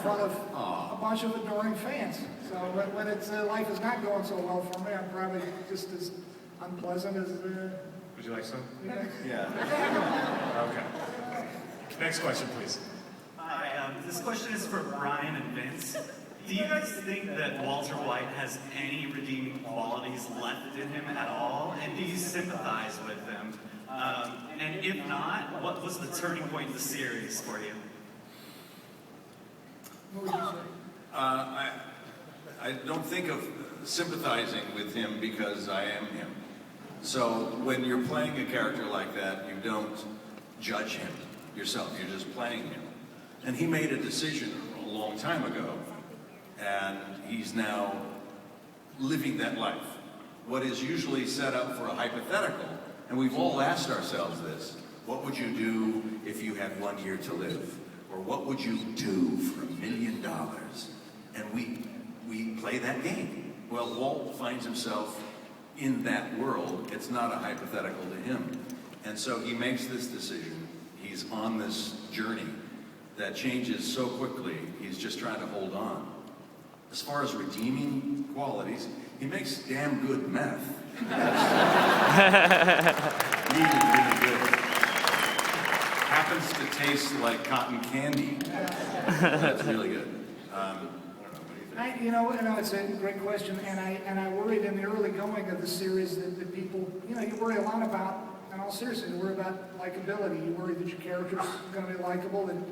front of a bunch of adoring fans. So when it's life is not going so well for me, I'm probably just as unpleasant as. Would you like some? Yeah. Okay. Next question, please. Hi, this question is for Brian and Vince. Do you guys think that Walter White has any redeeming qualities left in him at all? And do you sympathize with him? And if not, what was the turning point in the series for you? What would you say? I don't think of sympathizing with him because I am him. So when you're playing a character like that, you don't judge him yourself. You're just playing him. And he made a decision a long time ago, and he's now living that life. What is usually set up for a hypothetical, and we've all asked ourselves this: what would you do if you had 1 year to live? Or what would you do for $1 million? And we play that game. Well, Walt finds himself in that world. It's not a hypothetical to him. And so he makes this decision. He's on this journey that changes so quickly. He's just trying to hold on. As far as redeeming qualities, he makes damn good meth. Really good. Happens to taste like cotton candy. That's really good. I don't know, what do you think? It's a great question, and I worried in the early going of the series that people, you worry a lot about, in all seriousness, you worry about likability. You worry that your character's going to be likable, and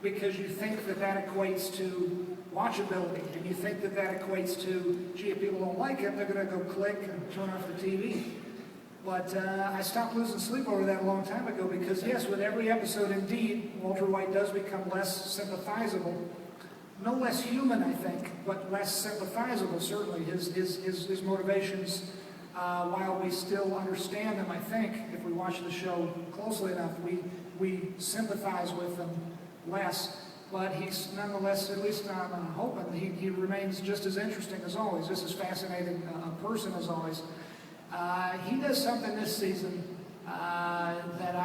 because you think that equates to watchability, and you think that equates to, gee, if people don't like it, they're going to go click and turn off the TV. But I stopped losing sleep over that a long time ago because, yes, with every episode, indeed, Walter White does become less sympathizable. No less human, I think, but less sympathizable, certainly. His motivations, while we still understand them, I think, if we watch the show closely enough, we sympathize with them less. But he's nonetheless, at least I'm hoping, he remains just as interesting as always, just as fascinating a person as always. He does something this season that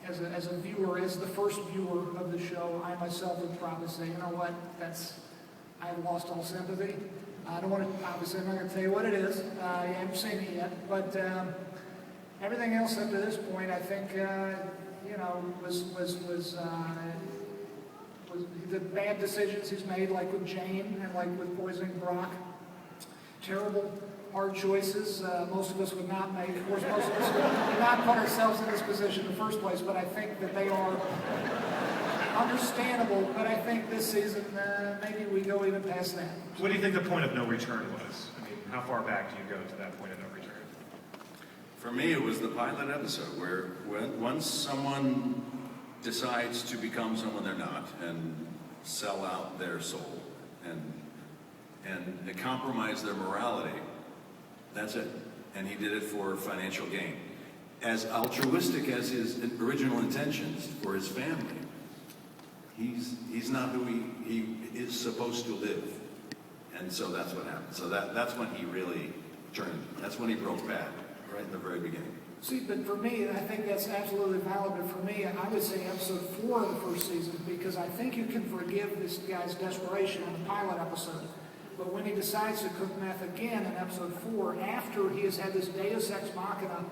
as a viewer, as the first viewer of the show, I myself would probably say, you know what, I've lost all sympathy. I don't want to, obviously, I'm not going to tell you what it is. I haven't seen it yet, but everything else up to this point, I think, was the bad decisions he's made, like with Jane and like with poisoning Brock. Terrible, hard choices. Most of us would not make. Of course, most of us would not put ourselves in this position in the first place, but I think that they are understandable. But I think this season, maybe we go even past that. What do you think the point of no return was? I mean, how far back do you go to that point of no return? For me, it was the pilot episode where once someone decides to become someone they're not and sell out their soul and compromise their morality, that's it. And he did it for financial gain. As altruistic as his original intentions for his family, he's not who he is supposed to live. And so that's what happened. So that's when he really turned. That's when he broke bad, right in the very beginning. See, but for me, I think that's absolutely valid, but for me, I would say episode 4 of the first season, because I think you can forgive this guy's desperation in the pilot episode. But when he decides to cook meth again in episode 4, after he has had this Deus Ex Machina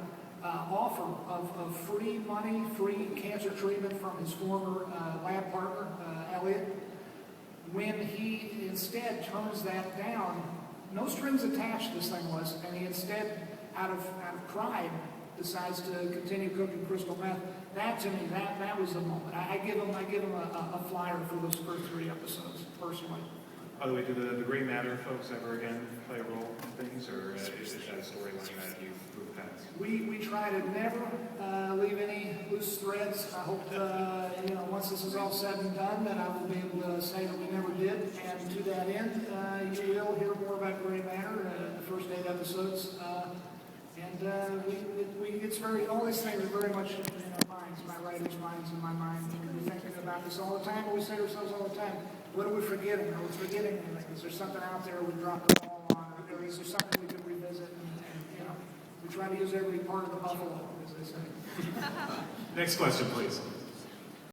offer of free money, free cancer treatment from his former lab partner, Elliot, when he instead turns that down, no strings attached this thing was, and he instead, out of pride, decides to continue cooking crystal meth. That to me, that was the moment. I give him a flyer for those first 3 episodes, personally. By the way, do the gray matter folks ever again play a role in things, or is that a storyline that you've moved past? We try to never leave any loose threads. I hope, once this is all said and done, that I will be able to say that we never did. And to that end, you will hear more about Gray Matter in the first 8 episodes. All these things are very much in our minds, my writers' minds and my mind. We're thinking about this all the time, but we say to ourselves all the time, what are we forgetting? Are we forgetting anything? Is there something out there we dropped the ball on? Or is there something we could revisit? And we try to use every part of the buffalo, as they say. Next question, please.